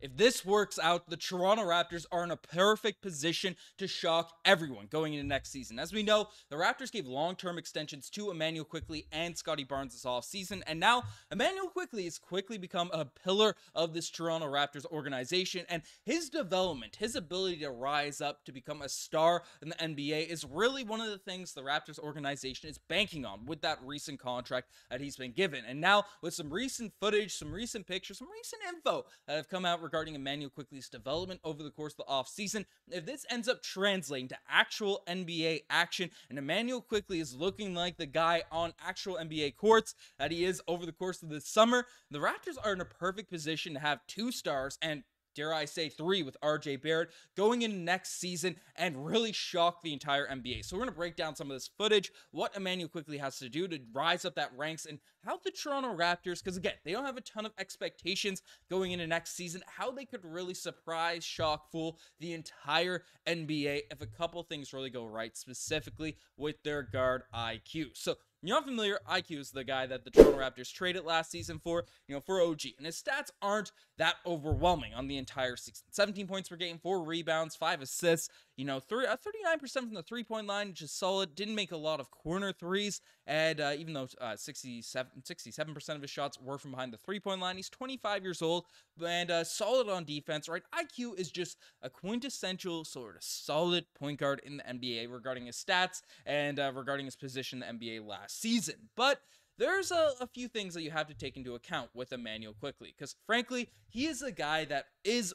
If this works out, the Toronto Raptors are in a perfect position to shock everyone going into next season. As we know, the Raptors gave long-term extensions to Immanuel Quickley and Scottie Barnes this offseason, and now Immanuel Quickley has quickly become a pillar of this Toronto Raptors organization, and his development, his ability to rise up to become a star in the NBA is really one of the things the Raptors organization is banking on with that recent contract that he's been given. And now with some recent footage, some recent pictures, some recent info that have come out regarding Immanuel Quickley's development over the course of the offseason, if this ends up translating to actual NBA action and Immanuel Quickley is looking like the guy on actual NBA courts that he is over the course of the summer, the Raptors are in a perfect position to have two stars and, dare I say, three with RJ Barrett going into next season and really shock the entire NBA. So we're going to break down some of this footage, what Immanuel Quickley has to do to rise up that ranks, and how the Toronto Raptors, because again, they don't have a ton of expectations going into next season, how they could really surprise, shock, fool the entire NBA if a couple things really go right, specifically with their guard IQ. So you're not familiar, IQ is the guy that the Toronto Raptors traded last season for OG. And his stats aren't that overwhelming on the entire season. 17 points per game, 4 rebounds, 5 assists, 39% from the three-point line, which is solid. Didn't make a lot of corner threes, and even though 67% of his shots were from behind the three-point line, he's 25 years old and solid on defense, right? IQ is just a quintessential sort of solid point guard in the NBA regarding his stats and regarding his position in the NBA last season. But there's a few things that you have to take into account with Immanuel Quickley, because frankly, he is a guy that is,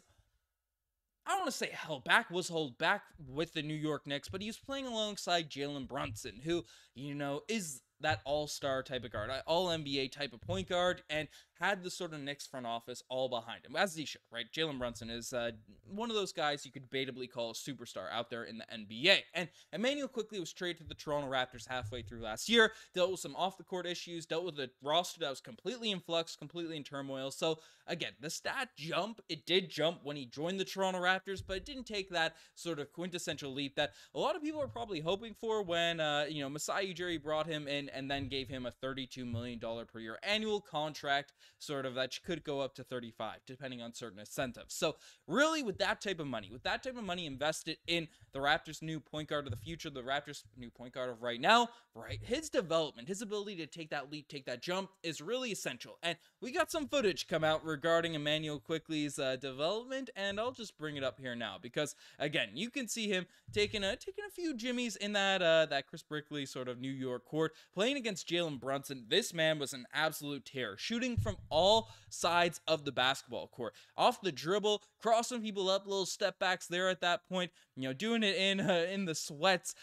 I don't want to say was held back with the New York Knicks, but he was playing alongside Jalen Brunson, who, is that all-star type of guard, all-NBA type of point guard, and had the sort of Knicks front office all behind him, as he should, right? Jalen Brunson is one of those guys you could debatably call a superstar out there in the NBA. And Immanuel Quickley was traded to the Toronto Raptors halfway through last year, dealt with some off-the-court issues, dealt with a roster that was completely in flux, completely in turmoil. So, again, the stat jump, it did jump when he joined the Toronto Raptors, but it didn't take that sort of quintessential leap that a lot of people are probably hoping for when, Masai Ujiri brought him in and then gave him a $32 million per year annual contract, sort of, that could go up to 35, depending on certain incentives. So really, with that type of money invested in the Raptors' new point guard of the future, the Raptors' new point guard of right now, right, his development, his ability to take that leap, take that jump is really essential. And we got some footage come out regarding Immanuel Quickley's development, and I'll just bring it up here now because, again, you can see him taking a few jimmies in that Chris Brickley sort of New York court, playing against Jalen Brunson. This man was an absolute terror, shooting from all sides of the basketball court, off the dribble, crossing people up, little step backs there at that point, doing it in the sweats,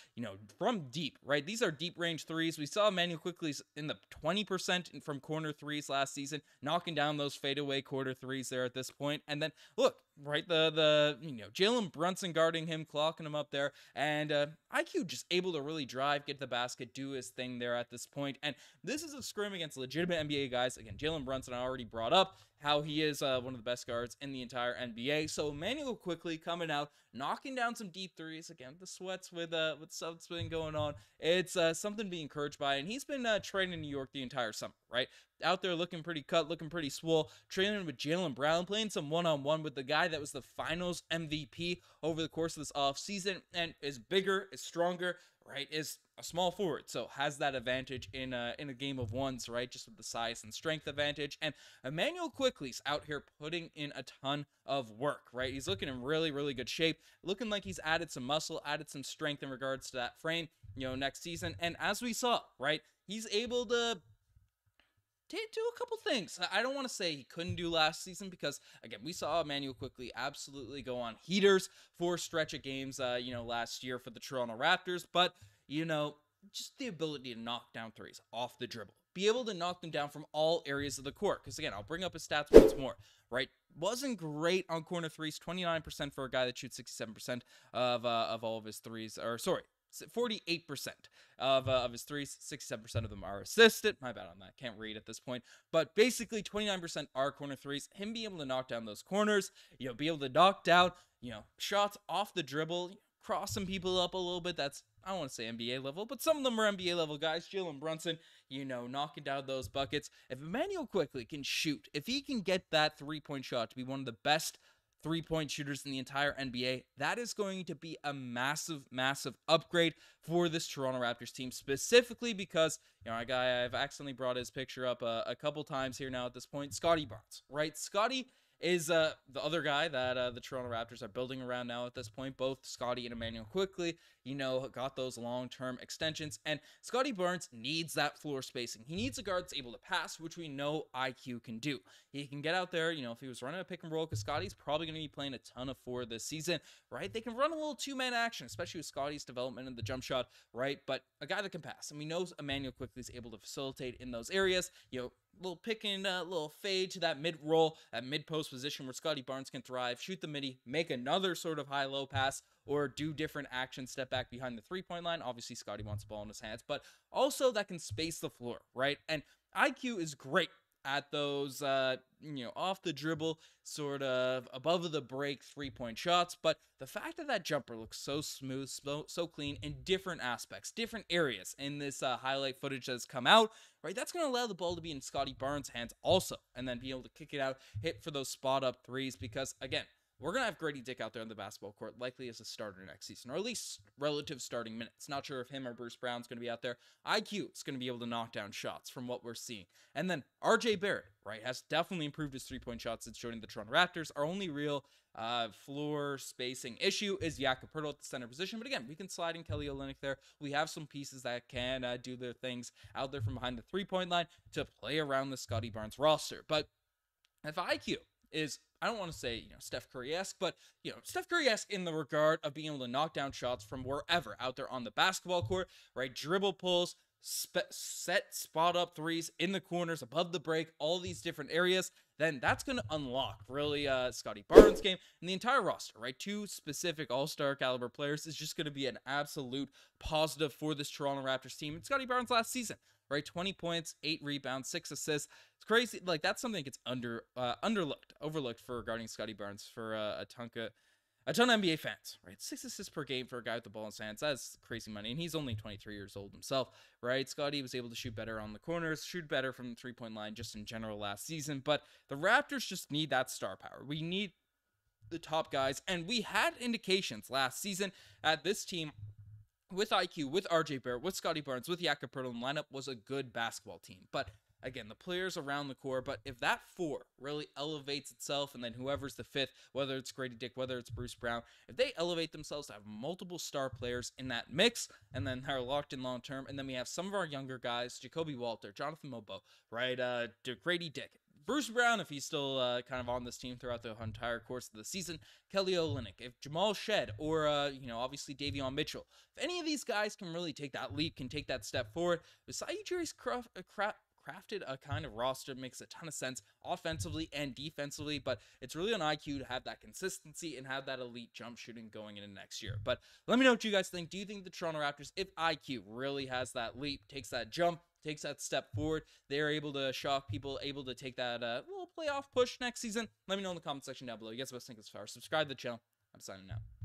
from deep, right? These are deep range threes. We saw Immanuel Quickley's in the 20% from corner threes last season, knocking down those fadeaway quarter threes there at this point. And then look, right, the Jalen Brunson guarding him, clocking him up there, and IQ just able to really drive, get the basket, do his thing there at this point. And this is a scrim against legitimate NBA guys. Again, Jalen Brunson, I already brought up how he is one of the best guards in the entire NBA. So Immanuel Quickley coming out, knocking down some deep threes. Again, the sweats with stuff's been going on. It's something to be encouraged by, and he's been training in New York the entire summer, right? Out there looking pretty cut, looking pretty swole, training with Jaylen Brown, playing some one-on-one with the guy that was the finals MVP over the course of this offseason, and is bigger, is stronger, right, is a small forward, so has that advantage in a game of ones, right, just with the size and strength advantage. And Immanuel Quickley's out here putting in a ton of work, right? He's looking in really, really good shape, looking like he's added some muscle, added some strength in regards to that frame, next season. And as we saw, right, he's able to do a couple things I don't want to say he couldn't do last season, because again, we saw Immanuel Quickley absolutely go on heaters for a stretch of games last year for the Toronto Raptors. But just the ability to knock down threes off the dribble, be able to knock them down from all areas of the court, because again, I'll bring up his stats once more, right? Wasn't great on corner threes, 29% for a guy that shoots 67% of all of his threes, or sorry, 48% of his threes, 67% of them are assisted. My bad on that, can't read at this point. But basically 29% are corner threes. Him being able to knock down those corners, be able to knock down, shots off the dribble, crossing people up a little bit. That's I don't want to say NBA level, but some of them are NBA level guys. Jalen Brunson, knocking down those buckets. If Immanuel Quickley can shoot, if he can get that three-point shot to be one of the best three-point shooters in the entire NBA, that is going to be a massive, massive upgrade for this Toronto Raptors team, specifically because, I've accidentally brought his picture up a couple times here now at this point, Scottie Barnes, right? Scottie is the other guy that the Toronto Raptors are building around now at this point. Both Scottie and Immanuel Quickley, got those long-term extensions. And Scottie Barnes needs that floor spacing. He needs a guard that's able to pass, which we know IQ can do. He can get out there, if he was running a pick and roll, because Scottie's probably going to be playing a ton of four this season, right? They can run a little two-man action, especially with Scottie's development in the jump shot, right? But a guy that can pass. And we know Immanuel Quickley is able to facilitate in those areas, little pick and little fade to that mid-roll, that mid-post position where Scottie Barnes can thrive, shoot the midi, make another sort of high-low pass, or do different actions, step back behind the three-point line. Obviously, Scottie wants the ball in his hands, but also that can space the floor, right? And IQ is great at those, off the dribble, sort of above the break three-point shots. But the fact that jumper looks so smooth, so clean in different aspects, different areas in this highlight footage that's come out, right? That's going to allow the ball to be in Scottie Barnes' hands also, and then be able to kick it out, hit for those spot-up threes, because, again, we're going to have Gradey Dick out there on the basketball court, likely as a starter next season, or at least relative starting minutes. Not sure if him or Bruce Brown's going to be out there. IQ is going to be able to knock down shots from what we're seeing. And then RJ Barrett, right, has definitely improved his three-point shots since joining the Toronto Raptors. Our only real floor spacing issue is Jakob Poeltl at the center position. But again, we can slide in Kelly Olynyk there. We have some pieces that can do their things out there from behind the three-point line to play around the Scottie Barnes roster. But if IQ is, I don't want to say, Steph Curry-esque, but, Steph Curry-esque in the regard of being able to knock down shots from wherever out there on the basketball court, right? Dribble pulls, set spot up threes in the corners, above the break, all these different areas, then that's going to unlock really Scottie Barnes' game and the entire roster, right? Two specific all-star caliber players is just going to be an absolute positive for this Toronto Raptors team. And Scottie Barnes last season, right? 20 points, 8 rebounds, 6 assists. It's crazy. Like, that's something that gets overlooked for regarding Scottie Barnes for a ton of NBA fans, right? 6 assists per game for a guy with the ball in his hands. That's crazy money. And he's only 23 years old himself, right? Scottie was able to shoot better on the corners, shoot better from the three-point line just in general last season. But the Raptors just need that star power. We need the top guys. And we had indications last season at this team with IQ, with RJ Barrett, with Scottie Barnes, with Jakob Poeltl lineup was a good basketball team. But again, the players around the core, but if that four really elevates itself, and then whoever's the fifth, whether it's Gradey Dick, whether it's Bruce Brown, if they elevate themselves to have multiple star players in that mix, and then they're locked in long term, and then we have some of our younger guys, Jakob Poeltl, Jonathan Mobo, right, Gradey Dick, Bruce Brown, if he's still kind of on this team throughout the entire course of the season, Kelly Olynyk, if Jamal Shed, or, obviously Davion Mitchell, if any of these guys can really take that leap, can take that step forward, Masai Ujiri's crafted a kind of roster makes a ton of sense offensively and defensively, but it's really on IQ to have that consistency and have that elite jump shooting going into next year. But let me know what you guys think. Do you think the Toronto Raptors, if IQ really has that leap, takes that jump, takes that step forward, they're able to shock people, able to take that little playoff push next season? Let me know in the comment section down below. You guys best think as far. Subscribe to the channel. I'm signing out.